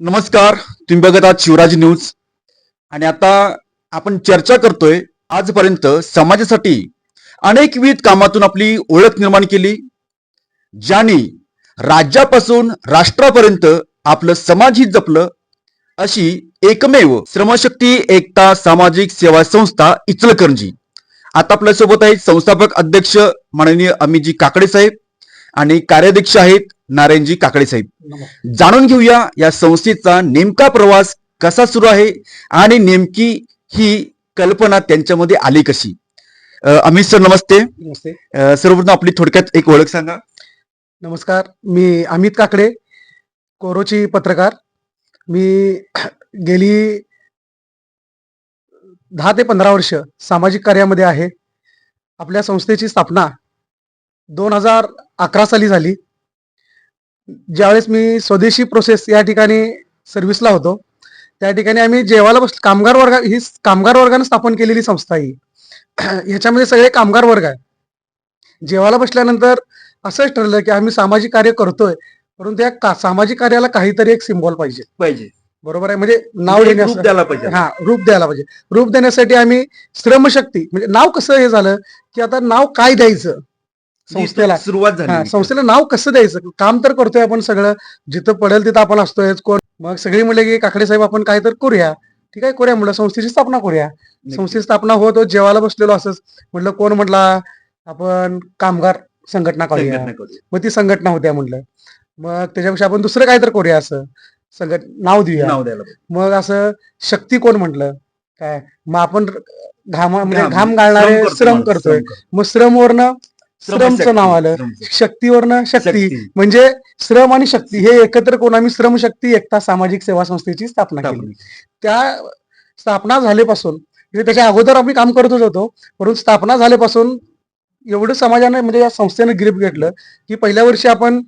नमस्कार. तुम्ही बघत आहात शिवराज न्यूज. आणि आता आपण चर्चा करतोय आजपर्यंत समाजासाठी अनेकविध कामातून आपली ओळख निर्माण केली, ज्यांनी राज्यापासून राष्ट्रापर्यंत आपलं समाजहित जपलं, अशी एकमेव श्रमशक्ती एकता सामाजिक सेवा संस्था इचलकरंजी. आता आपल्यासोबत आहेत संस्थापक अध्यक्ष माननीय अमितजी काकडे साहेब आणि कार्याध्यक्ष आहेत नारायणजी काकडे साहेब. जाणून घेऊया या संस्थेचा नेमका प्रवास कसा सुरू आहे आणि नेमकी ही कल्पना त्यांच्यामध्ये आली कशी. अमित सर नमस्ते. नमस्ते. सर्वप्रथम आपली थोडक्यात एक ओळख सांगा. नमस्कार, मी अमित काकडे, कोरोची पत्रकार. मी गेली 10 ते 15 वर्ष सामाजिक कार्यामध्ये आहे. आपल्या संस्थेची स्थापना 2011 साली झाली. ज्यावेळेस मी स्वदेशी प्रोसेस या ठिकाणी सर्व्हिसला होतो, त्या ठिकाणी आम्ही जेवायला कामगार वर्गाने स्थापन केलेली संस्था ही. ह्याच्यामध्ये सगळे कामगार वर्ग आहे. जेवायला बसल्यानंतर असंच ठरलं की आम्ही सामाजिक कार्य करतोय, परंतु त्या सामाजिक कार्याला काहीतरी एक सिम्बॉल पाहिजे. बरोबर आहे, म्हणजे नाव रूप द्यायला पाहिजे. रूप द्यायला पाहिजे. रूप देण्यासाठी आम्ही श्रमशक्ती, म्हणजे नाव कसं हे झालं की आता नाव काय द्यायचं संस्थेला. सुरुवात झाली. संस्थेला नाव कसं द्यायचं, काम तर करतोय आपण सगळं, जिथं पडेल तिथं आपण असतोय. कोण मग सगळी म्हणले की काकडे साहेब आपण काय तर करूया. ठीक आहे, करूया म्हणलं, संस्थेची स्थापना करूया. संस्थेची स्थापना होत जेवायला बसलेलो असंच म्हटलं, कोण म्हटला आपण कामगार संघटना काढूया. मग ती संघटना होत्या म्हटलं, मग त्याच्यापेक्षा आपण दुसरं काय तर करूया, असं नाव देऊया. मग असं शक्ती कोण म्हटलं काय, मग आपण घाम गाळणारे श्रम करतोय, मग श्रमवरनं श्रमचं नाव आलं, शक्तीवरनं शक्ती, म्हणजे श्रम आणि शक्ती हे एकत्र करून आम्ही श्रमशक्ती एकता सामाजिक सेवा संस्थेची स्थापना केली. त्या स्थापना झाल्यापासून, म्हणजे त्याच्या अगोदर आम्ही काम करतच होतो, परंतु स्थापना झाल्यापासून एवढं समाजाने, म्हणजे या संस्थेने ग्रीप घेतलं की पहिल्या वर्षी आपण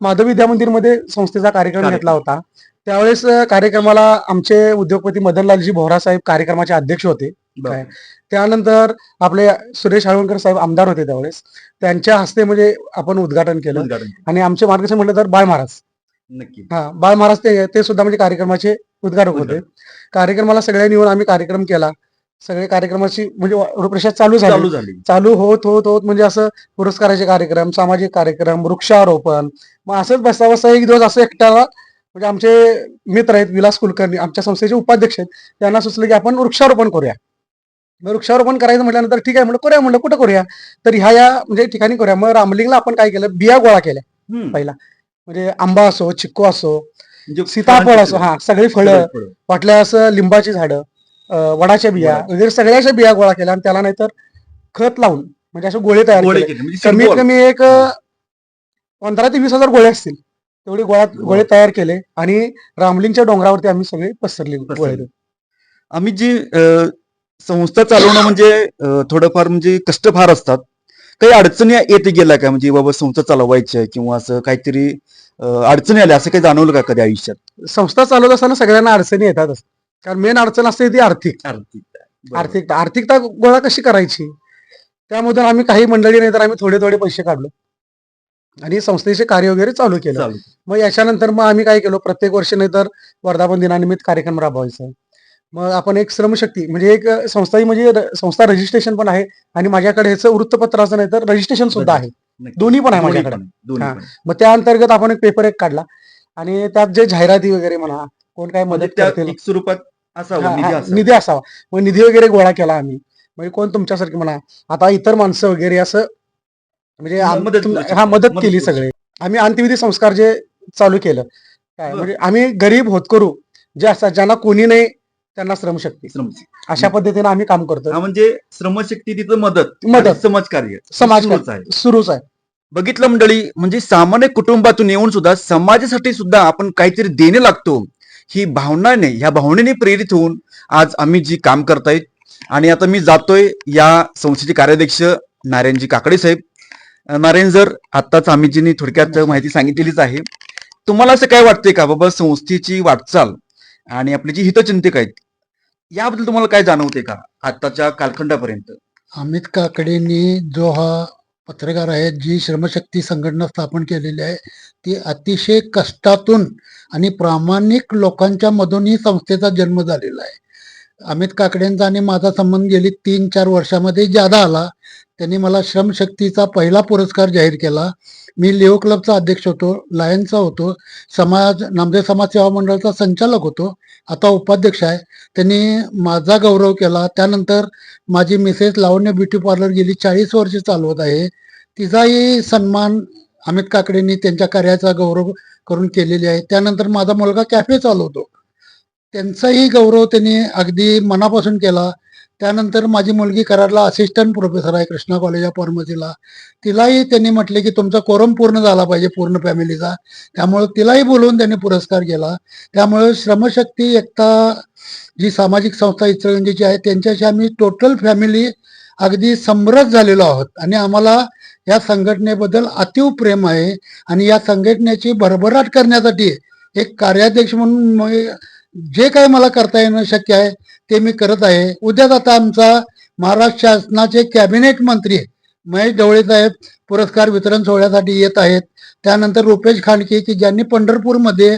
माधव विद्या मंदिरमध्ये संस्थेचा कार्यक्रम घेतला होता. त्यावेळेस कार्यक्रमाला आमचे उद्योगपती मदनलालजी भोरा साहेब कार्यक्रमाचे अध्यक्ष होते. काय त्यानंतर आपले सुरेश हाळवणकर साहेब आमदार होते त्यावेळेस, त्यांच्या हस्ते म्हणजे आपण उद्घाटन केलं. आणि आमचे मार्गदर्शन म्हटलं तर बाळ महाराज. नक्की. बाळ महाराज ते सुद्धा म्हणजे कार्यक्रमाचे उद्घाटक होते. कार्यक्रमाला सगळ्यांनी येऊन आम्ही कार्यक्रम केला. सगळे कार्यक्रमाची म्हणजे रूपरेषा चालू झाली. चालू होत होत होत म्हणजे असं पुरस्काराचे कार्यक्रम, सामाजिक कार्यक्रम, वृक्षारोपण. मग असंच बसता बसता एक दिवस असं एकट्याला, म्हणजे आमचे मित्र आहेत विलास कुलकर्णी, आमच्या संस्थेचे उपाध्यक्ष आहेत, त्यांना सुचलं की आपण वृक्षारोपण करूया. मग वृक्षारोपण करायचं म्हटल्यानंतर ठीक आहे म्हणलं, करूया म्हणलं, कुठं करूया तर ह्या म्हणजे ठिकाणी करूया. मग रामलिंगला आपण काय केलं, बिया गोळा केल्या पहिला, म्हणजे आंबा असो, चिक्कू असो, सीताफळ असो, सगळी फळं, वाटल्या असं लिंबाची झाडं, वडाच्या बिया वगैरे सगळ्याच्या बिया गोळा केल्या आणि त्याला नाहीतर खत लावून म्हणजे असं गोळे तयार केले. कमीत कमी एक 15 ते 20 हजार गोळे असतील तेवढे गोळे तयार केले आणि रामलिंगच्या डोंगरावरती आम्ही सगळे पसरले गोळे. आम्ही जी संस्था चालवणं म्हणजे थोडंफार म्हणजे कष्ट फार असतात. काही अडचणी येते गेल्या का, म्हणजे बाबा संस्था चालवायच्या किंवा असं काहीतरी अडचणी आल्या असं काही जाणवलं का कधी आयुष्यात? संस्था चालवत असताना सगळ्यांना अडचणी येतातच, कारण मेन अडचण असते ती आर्थिकता गोळा कशी करायची. त्यामधून आम्ही काही मंडळी नाही तर आम्ही थोडे थोडे पैसे काढलो आणि संस्थेचे कार्य वगैरे चालू केलं. मग याच्यानंतर मग आम्ही काय केलो, प्रत्येक वर्षी नाही तर वर्धापन दिनानिमित्त कार्यक्रम राबवायचा. मग आपण एक श्रमशक्ती म्हणजे एक संस्था, म्हणजे संस्था रजिस्ट्रेशन पण आहे आणि माझ्याकडे ह्याचं वृत्तपत्राचं नाही तर रजिस्ट्रेशन सुद्धा आहे, दोन्ही पण आहे माझ्याकडे. मग त्या अंतर्गत आपण एक पेपर एक काढला आणि त्यात जे जाहिराती वगैरे म्हणा, कोण काय मदत करतील स्वरूपात निधी असावा. मग निधी वगैरे गोळा केला आम्ही, म्हणजे कोण तुमच्यासारखी म्हणा आता इतर माणसं वगैरे असं म्हणजे मदत केली सगळे. आम्ही अंत्यविधी संस्कार जे चालू केलं काय, म्हणजे आम्ही गरीब होतकरू जे असतात, ज्यांना कोणी नाही त्यांना श्रमशक्ती, अशा पद्धतीने आम्ही काम करतो. म्हणजे श्रमशक्ती तिथं मदत समाजकार्य सुरूच आहे. बघितलं मंडळी, म्हणजे सामान्य कुटुंबातून येऊन सुद्धा समाजासाठी सुद्धा आपण काहीतरी देणे लागतो ही भावनाने, ह्या भावनेने प्रेरित होऊन आज आम्ही जी काम करतायत. आणि आता मी जातोय या संस्थेचे कार्याध्यक्ष नारायणजी काकडे साहेब. नारायण सर, आताच आम्हीजींनी थोडक्यात माहिती सांगितलेलीच आहे. तुम्हाला असं काय वाटतंय का बाबा, संस्थेची वाटचाल आणि आपले जी हितचिंतक आहेत याबद्दल तुम्हाला काय जाणवते का आताच्या कालखंडापर्यंत? अमित काकडेंनी जो हा पत्रकार आहेत, जी श्रमशक्ती संघटना स्थापन केलेली आहे, ती अतिशय कष्टातून आणि प्रामाणिक लोकांच्या मधून ही संस्थेचा जन्म झालेला आहे. अमित काकडेंचा आणि माझा संबंध गेली 3-4 वर्षामध्ये ज्यादा आला. त्यांनी मला श्रमशक्तीचा पहिला पुरस्कार जाहीर केला. मी लिओ क्लबचा अध्यक्ष होतो, लायन्सचा होतो, नामदेव समाज सेवा मंडळाचा संचालक होतो, आता उपाध्यक्ष आहे. त्यांनी माझा गौरव केला. त्यानंतर माझी मिसेस लावण्य ब्युटी पार्लर गेली 40 वर्ष चालवत आहे. तिचाही सन्मान अमित काकडेंनी त्यांच्या कार्याचा गौरव करून केलेली आहे. त्यानंतर माझा मुलगा कॅफे चालवतो, त्यांचाही गौरव त्यांनी अगदी मनापासून केला. त्यानंतर माझी मुलगी कराडला असिस्टंट प्रोफेसर आहे कृष्णा कॉलेज ऑफ फार्मसीला. तिलाही त्यांनी म्हटले की तुमचा कोरम पूर्ण झाला पाहिजे पूर्ण फॅमिलीचा, त्यामुळे तिलाही बोलवून त्यांनी पुरस्कार केला. त्यामुळे श्रमशक्ती एकता जी सामाजिक संस्था इचलकरंजीची आहे त्यांच्याशी आम्ही टोटल फॅमिली अगदी समरस झालेलो आहोत आणि आम्हाला या संघटनेबद्दल अतीव प्रेम आहे. आणि या संघटनेची भरभराट करण्यासाठी एक कार्याध्यक्ष म्हणून जे काही मला करता येणं शक्य आहे ते मी करत आहे. उद्याच आता आमचा महाराष्ट्र शासनाचे कॅबिनेट मंत्री महेश ढवळे साहेब पुरस्कार वितरण सोहळ्यासाठी येत आहेत. त्यानंतर रुपेश खांडके की ज्यांनी पंढरपूरमध्ये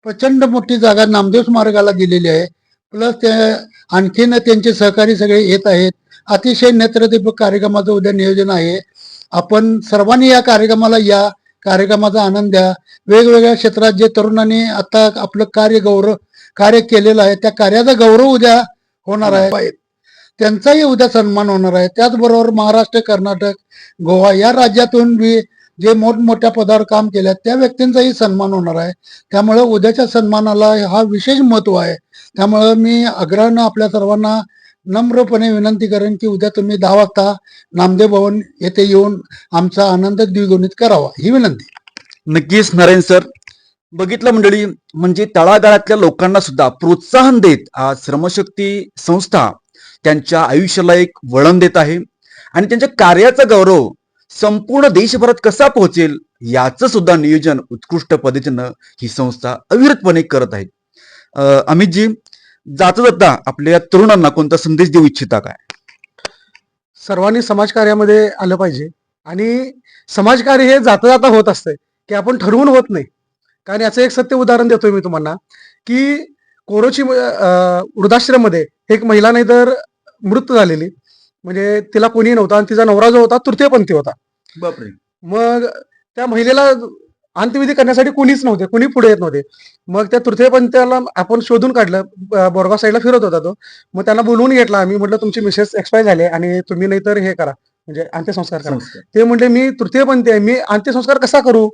प्रचंड मोठी जागा नामदेव स्मारकाला दिलेली आहे, प्लस ते आणखीन त्यांचे सहकारी सगळे येत आहेत. अतिशय नेत्रदीपक कार्यक्रमाचं उद्या नियोजन आहे. आपण सर्वांनी या कार्यक्रमाला या, कार्यक्रमाचा आनंद द्या. वेगवेगळ्या क्षेत्रात जे तरुणांनी आता आपलं कार्य केलेलं आहे त्या कार्याचा गौरव उद्या होणार आहे, त्यांचाही उद्या सन्मान होणार आहे. त्याचबरोबर महाराष्ट्र, कर्नाटक, गोवा या राज्यातून बी जे मोठमोठ्या पदावर काम केल्या त्या व्यक्तींचाही सन्मान होणार आहे. त्यामुळे उद्याच्या सन्मानाला हा विशेष महत्व आहे. त्यामुळे मी आग्रहानं आपल्या सर्वांना नम्रपणे विनंती करेन की उद्या तुम्ही 10 वाजता नामदेव भवन येथे येऊन आमचा आनंद द्विगुणित करावा, ही विनंती. नक्कीच नारायण सर. बघितलं मंडळी, म्हणजे तळागाळातल्या लोकांना सुद्धा प्रोत्साहन देत आज श्रमशक्ती संस्था त्यांच्या आयुष्याला एक वळण देत आहे आणि त्यांच्या कार्याचा गौरव संपूर्ण देशभरात कसा पोहोचेल याचं सुद्धा नियोजन उत्कृष्ट पद्धतीनं ही संस्था अविरतपणे करत आहे. अमितजी, जाता जाता आपल्या तरुणांना कोणता संदेश देऊ इच्छिता काय? सर्वांनी समाजकार्यामध्ये आलं पाहिजे आणि समाजकार्य हे जाता जाता होत असतंय, की आपण ठरवून होत नाही. कारण याचं एक सत्य उदाहरण देतोय मी तुम्हाला की कोरोची वृद्धाश्रममध्ये एक महिला नाही तर मृत्यू झालेली, म्हणजे तिला कोणी नव्हता आणि तिचा नवरा जो होता तृतीयपंथी होता. बापरे. मग त्या महिलेला अंत्यविधी करण्यासाठी कुणीच नव्हते, कुणी पुढे येत नव्हते. मग त्या तृतीयपंथीला आपण शोधून काढलं, बोरगाव साईडला फिरत होता तो. मग त्यांना बोलवून घेतला आम्ही, म्हटलं तुमची मिसेस एक्सपायर झाले आणि तुम्ही नाही तर हे करा, म्हणजे अंत्यसंस्कार करा. ते म्हटले मी तृतीयपंथी आहे, मी अंत्यसंस्कार कसा करू?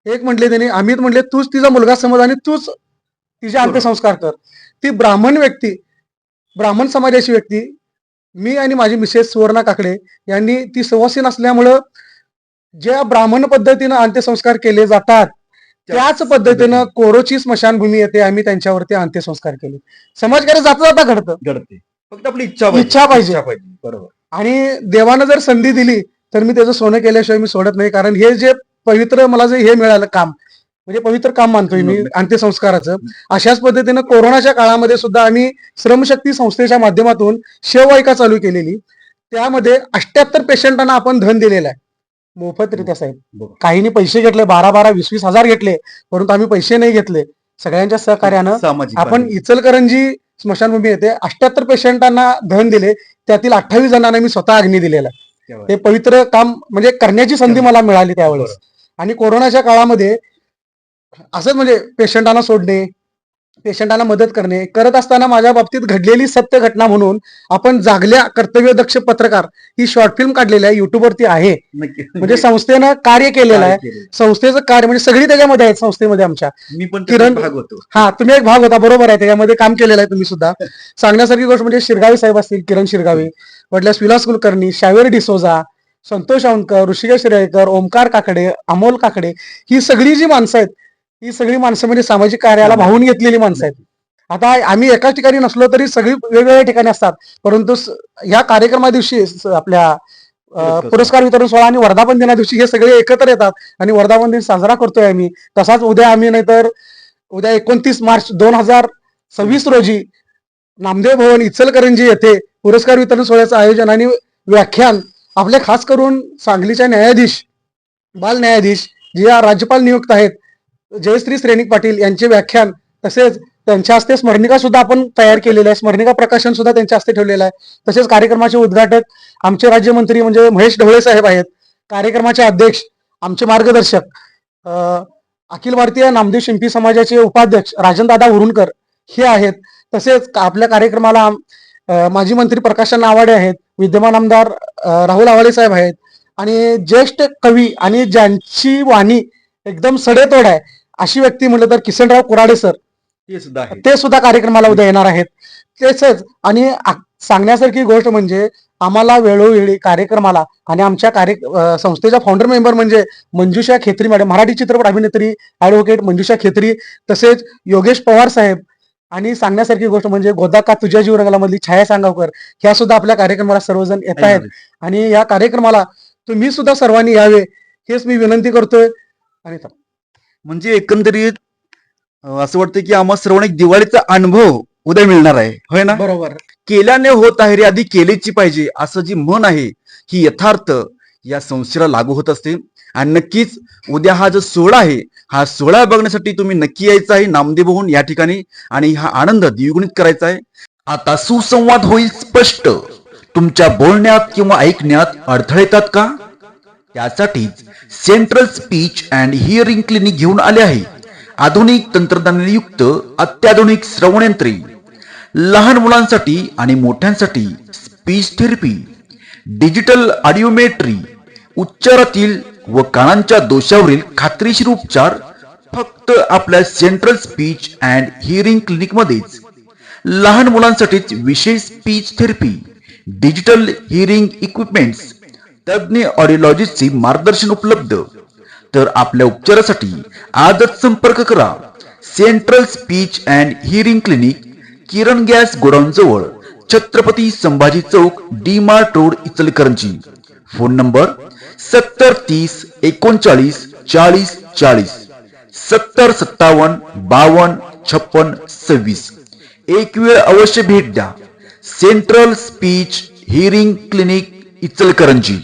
एक म्हटले त्यांनी, अमित म्हटले तूच तिचा मुलगा समज आणि तूच तिचे अंत्यसंस्कार कर. ती ब्राह्मण व्यक्ती, ब्राह्मण समाजाची व्यक्ती, मी आणि माझी मिसेस सुवर्णा काकडे यांनी ती सुवासीन असल्यामुळं ज्या ब्राह्मण पद्धतीनं अंत्यसंस्कार केले जातात त्याच पद्धतीनं कोरोची स्मशानभूमी येते, आम्ही त्यांच्यावरती अंत्यसंस्कार केले. समाजकार्य जाता जाता घडते, फक्त आपली इच्छा पाहिजे. बरोबर. आणि देवानं जर संधी दिली तर मी त्याचं सोनं केल्याशिवाय मी सोडत नाही. कारण हे जे पवित्र मला जे हे मिळालं काम, म्हणजे पवित्र काम मानतोय मी अंत्यसंस्काराचं. अशाच पद्धतीनं कोरोनाच्या काळामध्ये सुद्धा आम्ही श्रमशक्ती संस्थेच्या माध्यमातून शेववाहिका चालू केलेली. त्यामध्ये 78 पेशंटांना आपण धन दिलेलं आहे मोफतरित्या साहेब. काहींनी पैसे घेतले, 12-12, 20-20 हजार घेतले, परंतु आम्ही पैसे नाही घेतले. सगळ्यांच्या सहकार्यानं आपण इचलकरंजी स्मशानभूमी येथे 78 पेशंटांना धन दिले. त्यातील 28 जणांना मी स्वतः अग्नी दिलेला. ते पवित्र काम म्हणजे करण्याची संधी मला मिळाली त्यावेळेस. आणि कोरोनाच्या काळामध्ये असंच म्हणजे पेशंटांना सोडणे, पेशंटांना मदत करणे करत असताना माझ्या बाबतीत घडलेली सत्य घटना म्हणून आपण जागल्या कर्तव्यदक्ष पत्रकार ही शॉर्ट फिल्म काढलेली आहे, युट्यूबवरती आहे. म्हणजे संस्थेनं कार्य केलेलं आहे. संस्थेचं कार्य म्हणजे सगळी त्याच्यामध्ये आहेत संस्थेमध्ये आमच्या. मी पण किरण भाग होतो. हा, तुम्ही एक भाग होता, बरोबर आहे. त्याच्यामध्ये काम केलेलं आहे तुम्ही सुद्धा. सांगण्यासारखी गोष्ट म्हणजे शिरगावी साहेब असतील, किरण शिरगावी, म्हटल्यास विलास कुलकर्णी, शावेर डिसोजा, संतोष औंधकर, ऋषिकेश रेळकर, ओमकार काकडे, अमोल काकडे, ही सगळी जी माणसं आहेत, ही सगळी माणसं म्हणजे सामाजिक कार्याला भावून घेतलेली माणसं आहेत. आता आम्ही एकाच ठिकाणी नसलो तरी सगळी वेगवेगळ्या ठिकाणी असतात, परंतु ह्या कार्यक्रमा दिवशी आपल्या पुरस्कार वितरण सोहळा आणि वर्धापन दिना दिवशी हे सगळे एकत्र येतात आणि वर्धापन दिन साजरा करतोय आम्ही. तसाच उद्या आम्ही नाहीतर उद्या 29 मार्च 2026 रोजी नामदेव भवन इचलकरंजी येथे पुरस्कार वितरण सोहळ्याचं आयोजन आणि व्याख्यान आपले खास करून सांगलीच्या न्यायाधीश, बाल न्यायाधीश जे या राज्यपाल नियुक्त आहेत, जयश्री श्रेणिक पाटील यांचे व्याख्यान, तसेच त्यांच्या हस्ते स्मरणिका सुद्धा आपण तयार केलेलं आहे, स्मरणिका प्रकाशन सुद्धा त्यांच्या हस्ते ठेवलेलं आहे. तसेच कार्यक्रमाचे उद्घाटक आमचे राज्यमंत्री म्हणजे महेश ढवळे साहेब आहेत. कार्यक्रमाचे अध्यक्ष आमचे मार्गदर्शक अखिल भारतीय नामदेव शिंपी समाजाचे उपाध्यक्ष राजनदादा उरुणकर हे आहेत. तसेच आपल्या कार्यक्रमाला माजी मंत्री प्रकाशन आवाडे आहेत, विद्यमान आमदार राहुल आवाडे साहेब आहेत, आणि ज्येष्ठ कवी आणि ज्यांची वाणी एकदम सडेतोड आहे अशी व्यक्ती म्हटलं तर किसनराव कुराडे सर, ते सुद्धा कार्यक्रमाला उद्या येणार आहेत. तसेच आणि सांगण्यासारखी गोष्ट म्हणजे आम्हाला वेळोवेळी कार्यक्रमाला आणि आमच्या संस्थेच्या फाउंडर मेंबर म्हणजे मंजुषा खेत्री मॅडम, मराठी चित्रपट अभिनेत्री ऍडव्होकेट मंजुषा खेत्री, तसेच योगेश पवार साहेब, आणि सांगण्यासारखी गोष्ट म्हणजे गोदाका तुझ्या जीव रंगलामधली छाया सांगावकर, ह्या सुद्धा आपल्या कार्यक्रमाला सर्वजण येत आहेत. आणि या कार्यक्रमाला तुम्ही सुद्धा सर्वांनी यावे हेच मी विनंती करतोय. आणि म्हणजे एकंदरीत असं वाटतं की आम्हा सर्वांना एक दिवाळीचा अनुभव उद्या मिळणार आहे, होय ना? बरोबर. केल्याने होत आहे रे, आधी केलेची पाहिजे, असं जी म्हण आहे ही यथार्थ या संस्थेला लागू होत असते. आणि नक्कीच उद्या हा जो सोहळा आहे, हा सोहळा बघण्यासाठी तुम्ही नक्की यायचं आहे नामदेव भवन या ठिकाणी, आणि हा आनंद द्विगुणित करायचा आहे. आता सुसंवाद होईल स्पष्ट. तुमच्या बोलण्यात किंवा ऐकण्यात अडथळे येतात का? त्यासाठीच central speech and hearing clinic घेऊन आले आहे. आधुनिक तंत्रज्ञानाने युक्त अत्याधुनिक श्रवणयंत्रे, लहान मुलांसाठी आणि मोठ्यांसाठी स्पीच थेरपी, डिजिटल ऑडिओमेट्री, उच्चारातील व कानांच्या दोषावरील खात्रीशीर उपचार फक्त आपल्या central speech and hearing clinic मध्येच. लहान मुलांसाठीच विशेष speech therapy, digital hearing equipments, तज्ञ ऑडिओलॉजिस्टचे मार्गदर्शन उपलब्ध. तर आपल्या उपचारासाठी आजच संपर्क करा. Central speech and hearing clinic, Kiran gas godown जवळ, Chhatrapati Sambhaji chowk, D Mart road, Ichalkaranji. Phone number 7030 39 40 40, 7057 52 56 26. एक वेळ अवश्य भेट द्या. Central speech hearing clinic, Ichalkaranji.